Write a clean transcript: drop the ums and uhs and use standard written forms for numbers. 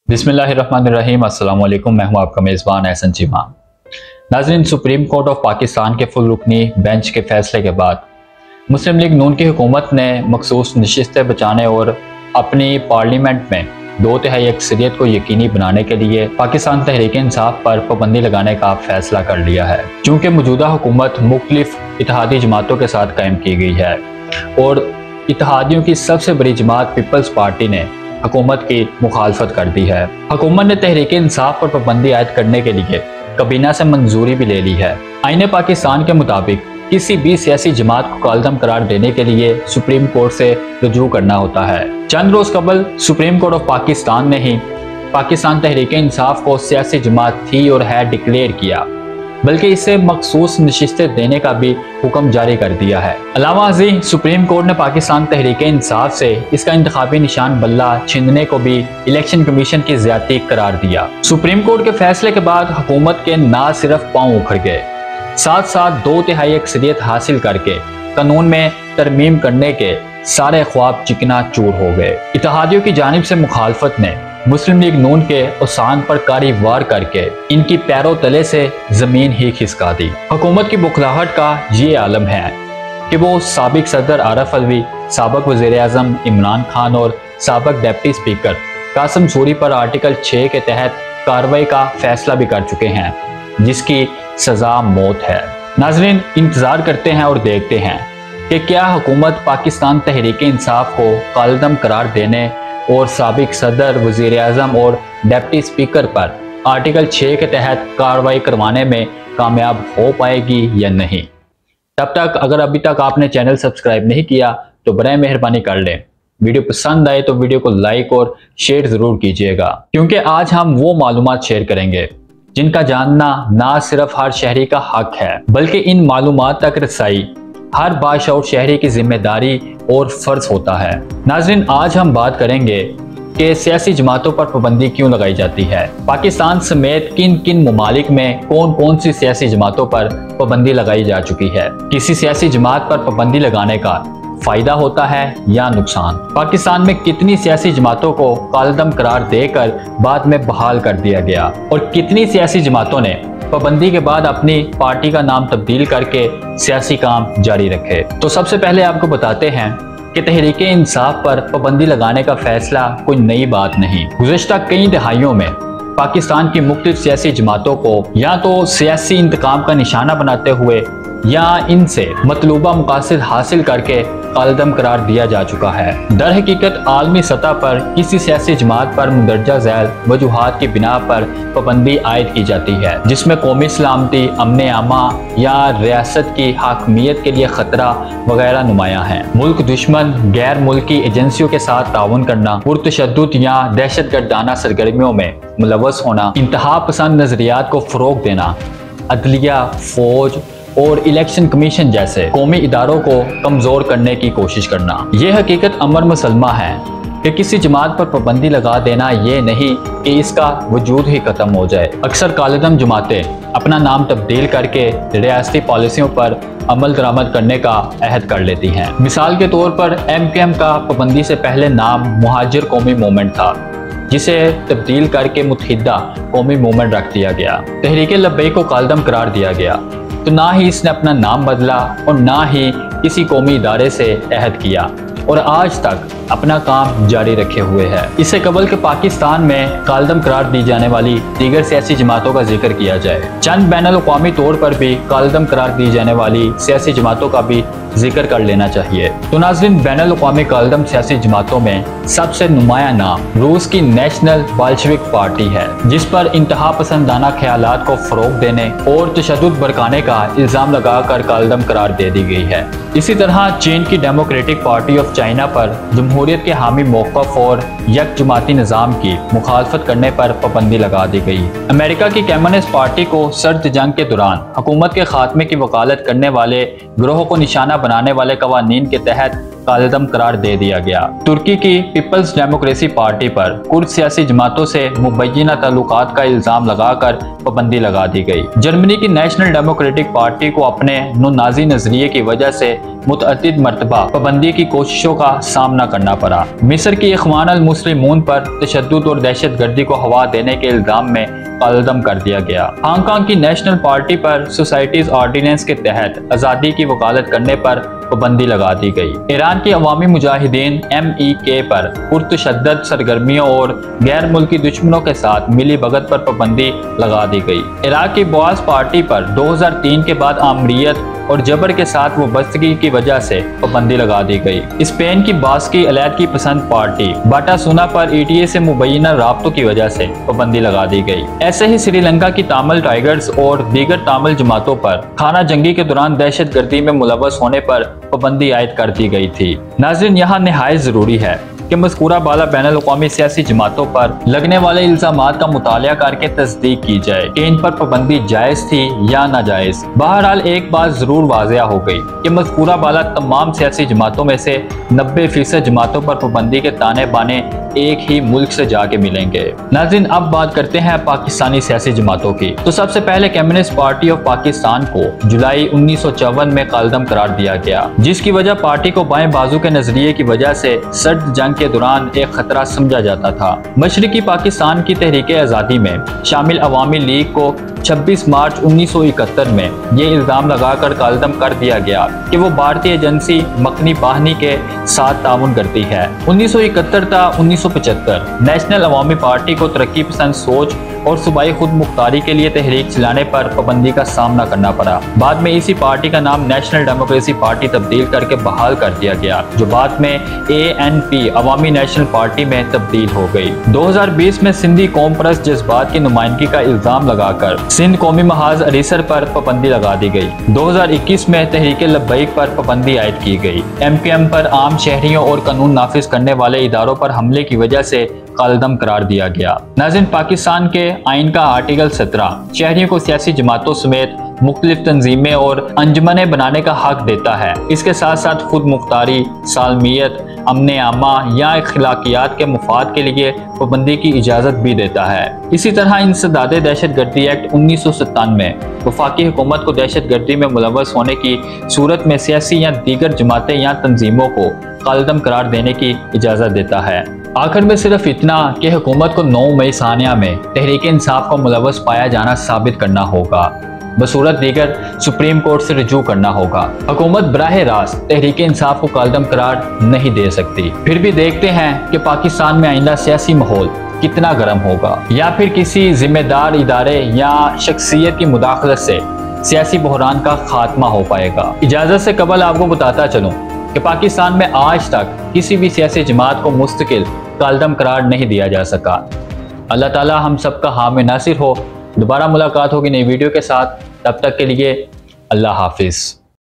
बिस्मिल्लाहिर्रहमानिर्रहीम। अस्सलाम वालेकुम। मैं हूं आपका मेज़बान एहसन चीमा। नाज़रीन, सुप्रीम कोर्ट ऑफ पाकिस्तान के फुल रुकनी बेंच के फैसले के बाद मुस्लिम लीग नून की हुकूमत ने मखसूस नशिस्तें बचाने और अपनी पार्लियामेंट में 2/3 अक्सरियत को यकीनी बनाने के लिए पाकिस्तान तहरीक इंसाफ पर पाबंदी लगाने का फैसला कर लिया है। चूँकि मौजूदा हुकूमत मुख्तलिफ इत्तेहादी जमातों के साथ कायम की गई है और इत्तेहादियों की सबसे बड़ी जमात पीपल्स पार्टी ने हुकूमत की मुखालफत कर दी है। हुकूमत ने तहरीक इंसाफ पर पाबंदी आयद करने के लिए काबीना से मंजूरी भी ले ली है। आईन पाकिस्तान के मुताबिक किसी भी सियासी जमात को कालदम करार देने के लिए सुप्रीम कोर्ट से रुजू करना होता है। चंद रोज कबल सुप्रीम कोर्ट ऑफ पाकिस्तान ने ही पाकिस्तान तहरीक इंसाफ को सियासी जमात थी और है डिक्लेयर किया, बल्कि इसे मखसूस नशिस्तें देने का भी हुक्म जारी कर दिया है। अलावा अज़ीं सुप्रीम कोर्ट ने पाकिस्तान तहरीक इंसाफ से इसका इंतखाबी निशान बल्ला छीनने को भी इलेक्शन कमीशन की ज़्यादती करार दिया। सुप्रीम कोर्ट के फैसले के बाद हुकूमत के ना सिर्फ पांव उखड़ गए, साथ साथ 2/3 अक्सरियत हासिल करके कानून में तरमीम करने के सारे ख्वाब चिकना चूर हो गए। इत्तेहादियों की जानिब से मुखालफत ने मुस्लिम लीग नून के उसान पर कारी वार करके इनकी पैरों तले से जमीन ही खिसका दी। हुकूमत की बुखलाहट का ये आलम है कि वो साबिक सदर आरिफ अलवी, साबिक वज़ीर आज़म इमरान खान और साबिक डिप्टी स्पीकर कासिम सूरी पर आर्टिकल 6 के तहत कार्रवाई का फैसला भी कर चुके हैं, जिसकी सजा मौत है। नाज़रीन, इंतज़ार करते हैं और देखते हैं कि क्या हुकूमत पाकिस्तान तहरीक इंसाफ को कालदम करार देने और साबिक सदर, वज़ीर आज़म और डिप्टी स्पीकर पर आर्टिकल 6 के तहत कार्रवाई करवाने में कामयाब हो पाएगी या नहीं। तब तक अगर अभी तक आपने चैनल सब्सक्राइब नहीं किया तो बराए मेहरबानी कर लें। वीडियो पसंद आए तो वीडियो को लाइक और शेयर ज़रूर कीजिएगा, क्योंकि आज हम वो मालूमात शेयर करेंगे जिनका जानना ना सिर्फ हर शहरी का हक है, बल्कि इन मालूमात तक रसाई हर बाशऊर शहरी की जिम्मेदारी और फर्ज होता है। नाज़रीन, आज हम बात करेंगे कि सियासी जमातों पर पाबंदी क्यों लगाई जाती है। पाकिस्तान समेत किन किन ममालिक में कौन कौन सी सियासी जमातों पर पाबंदी लगाई जा चुकी है। किसी सियासी जमात पर पाबंदी लगाने का फायदा होता है या नुकसान। पाकिस्तान में कितनी सियासी जमातों को कालदम करार देकर बाद में बहाल कर दिया गया और कितनी सियासी जमातों ने पाबंदी के बाद अपनी पार्टी का नाम तब्दील करके सियासी काम जारी रखे। तो सबसे पहले आपको बताते हैं कि तहरीक इंसाफ पर पाबंदी लगाने का फैसला कोई नई बात नहीं। गुज़श्ता कई दहाइयों में पाकिस्तान की मुख्तलिफ सियासी जमातों को या तो सियासी इंतकाम का निशाना बनाते हुए या इनसे मतलूबा मकासद हासिल करके कालदम करार दिया जा चुका है। दर हकीकत आलमी सतह पर किसी सियासी जमात पर मुंदरजा झैल वजूहात की बिना पर पाबंदी आयद की जाती है, जिसमें कौमी सलामती, अमन आमा या रियासत की हाकमियत के लिए खतरा वगैरह नुमाया है। मुल्क दुश्मन गैर मुल्की एजेंसियों के साथ ताउन करना, पुरतशद्दुद या दहशत गर्दाना सरगर्मियों में मुलव्वस होना, इंतहा पसंद नजरियात को फरोग देना, अदलिया, फौज और इलेक्शन कमीशन जैसे कौमी इदारों को कमजोर करने की कोशिश करना। यह हकीकत अमर मुसलमा है कि किसी जमात पर पाबंदी लगा देना ये नहीं कि इसका वजूद ही खत्म हो जाए। अक्सर कालदम जमातें अपना नाम तब्दील करके रियासती पॉलिसियों पर अमल दरामद करने का अहद कर लेती हैं। मिसाल के तौर पर MKM का पाबंदी से पहले नाम मुहाजिर कौमी मूवमेंट था, जिसे तब्दील करके मुत्तहिदा कौमी मूवमेंट रख दिया गया। तहरीक लब्बैक को कालदम करार दिया गया तो ना ही इसने अपना नाम बदला और ना ही किसी कौमी इदारे से अहद किया और आज तक अपना काम जारी रखे हुए है। इससे कबल के पाकिस्तान में कालदम करार दी जाने वाली दीगर सियासी जमातों का जिक्र किया जाए। चंद बैनुल-अक़वामी तौर पर भी कालदम करार दी जाने वाली सियासी जमातों का भी जिक्र कर लेना चाहिए। तो नाज़रीन, बैनुल-अक़वामी कालदम सियासी जमातों में सबसे नुमाया नाम रूस की नेशनल बोल्शेविक पार्टी है, जिस पर इंतहा पसंदाना ख्यालात को फरोग देने और तशद्दुद बरकाने का इल्ज़ाम लगाकर कालदम करार दे दी गई है। इसी तरह चीन की डेमोक्रेटिक पार्टी ऑफ चाइना पर जमहूरियत के हामी मौक़िफ़ और यक जमाती निज़ाम की मुखालफत करने पर पाबंदी लगा दी गई। अमेरिका की कम्युनिस्ट पार्टी को सर्द जंग के दौरान हुकूमत के खात्मे की वकालत करने वाले गिरोह को निशाना बनाने वाले कवानीन के तहत कालदम करार दे दिया गया। तुर्की की पीपल्स डेमोक्रेसी पार्टी पर कुर्द सियासी जमातों से मुबैना ताल्लुकात का इल्जाम लगाकर पाबंदी लगा दी गई। जर्मनी की नेशनल डेमोक्रेटिक पार्टी को अपने नो नाजी नजरिए की वजह से मुतअद्दिद मरतबा पाबंदी की कोशिशों का सामना करना पड़ा। मिस्र की इख्वान अल मुस्लिमून पर तशद्दुद और दहशत गर्दी को हवा देने के इल्जाम में कलदम कर दिया गया। हांगकांग की नेशनल पार्टी पर सोसाइटीज ऑर्डिनेंस के तहत आज़ादी की वकालत करने पर पाबंदी लगा दी गई। ईरान की अवामी मुजाहिदीन MEK पर पुरतशद्दद सरगर्मियों और गैर मुल्की दुश्मनों के साथ मिली भगत पर पाबंदी लगा दी गई। इराक की बॉस पार्टी पर 2003 के बाद आमरीत और जबर के साथ वाबस्तगी की वजह से पाबंदी लगा दी गई। स्पेन की बास्की अलैदगी पसंद पार्टी बाटासुना पर ETA से मुबैना राब्तों की वजह से पाबंदी लगा दी गई। ऐसे ही श्रीलंका की तामिल टाइगर्स और दीगर तामिल जमातों पर खाना जंगी के दौरान दहशत गर्दी में मुलव्वस होने पर पाबंदी आयद कर दी गई थी। नाज़रीन, यहाँ निहायत जरूरी है कि मज़कूरा बाला बैनुल-अक़वामी सियासी जमातों पर लगने वाले इल्ज़ामात का मुतालिया करके तस्दीक की जाए कि इन पर पाबंदी जायज़ थी या नाजायज़। बहरहाल एक बात ज़रूर वाज़िया हो गई कि मज़कूरा बाला तमाम सियासी जमातों में से 90% जमातों पर पाबंदी के ताने बाने एक ही मुल्क से जाके मिलेंगे। नाज़रीन, अब बात करते हैं पाकिस्तानी सियासी जमातों की। तो सबसे पहले कम्युनिस्ट पार्टी ऑफ पाकिस्तान को जुलाई 1954 में कलदम करार दिया गया, जिसकी वजह पार्टी को बाएं बाजू के नजरिए की वजह से सर्द जंग के दौरान एक खतरा समझा जाता था। मशरिकी पाकिस्तान की तहरीक आज़ादी में शामिल अवामी लीग को 26 मार्च 1971 में ये इल्ज़ाम लगाकर कलदम कर दिया गया कि वो भारतीय एजेंसी मकनी बाहनी के साथ ताउन करती है। 1971 था 1975 नेशनल अवामी पार्टी को तरक्की पसंद सोच और सूबाई खुद मुख्तारी के लिए तहरीक चलाने पर पाबंदी का सामना करना पड़ा। बाद में इसी पार्टी का नाम नेशनल डेमोक्रेसी पार्टी तब्दील करके बहाल कर दिया गया, जो बाद में ANP अवामी नेशनल पार्टी में तब्दील हो गई। 2020 में सिंधी कौम परस्त जज्बात की नुमाइंदगी का इल्जाम लगाकर सिंध कौमी महाज अरीसर पर पाबंदी लगा दी गई। 2021 में तहरीक लब्बैक पर पाबंदी आयद की गई। MPM पर आम शहरियों और कानून नाफिज करने वाले इदारों पर हमले की वजह से कलदम करार दिया गया। नाज़रीन, पाकिस्तान के आइन का आर्टिकल 17 शहरियों को सियासी जमातों समेत मुख्तलिफ तंजीमें और अंजुमने बनाने का हक देता है। इसके साथ साथ खुद मुख्तारी, सालमियत, अमन आमा या अखलाकियात के मुफाद के लिए पाबंदी की इजाज़त भी देता है। इसी तरह इंसदाद दहशत गर्दी एक्ट 1997 वफाकी हुकूमत को दहशत गर्दी में मुलव्वस होने की सूरत में सियासी या दीगर जमातें या तंजीमों को कलदम करार देने की इजाज़त देता है। आखिर में सिर्फ इतना कि हुकूमत को 9 मई सानिया में तहरीक इंसाफ को मुलव्वस पाया जाना साबित करना होगा, बसूरत दीगर सुप्रीम कोर्ट से रुजू करना होगा। हुकूमत बराह रास्त तहरीक इंसाफ को कलदम करार नहीं दे सकती। फिर भी देखते हैं कि पाकिस्तान में आइंदा सियासी माहौल कितना गर्म होगा, या फिर किसी जिम्मेदार इदारे या शख्सियत की मुदाखलत से सियासी बहरान का खात्मा हो पाएगा। इजाज़त से कबल आपको बताता चलूँ कि पाकिस्तान में आज तक किसी भी सियासी जमात को मुस्तकिल कलदम करार नहीं दिया जा सका। अल्लाह ताला हम सबका हामी नासिर हो। दोबारा मुलाकात होगी नई वीडियो के साथ, तब तक के लिए अल्लाह हाफिज़।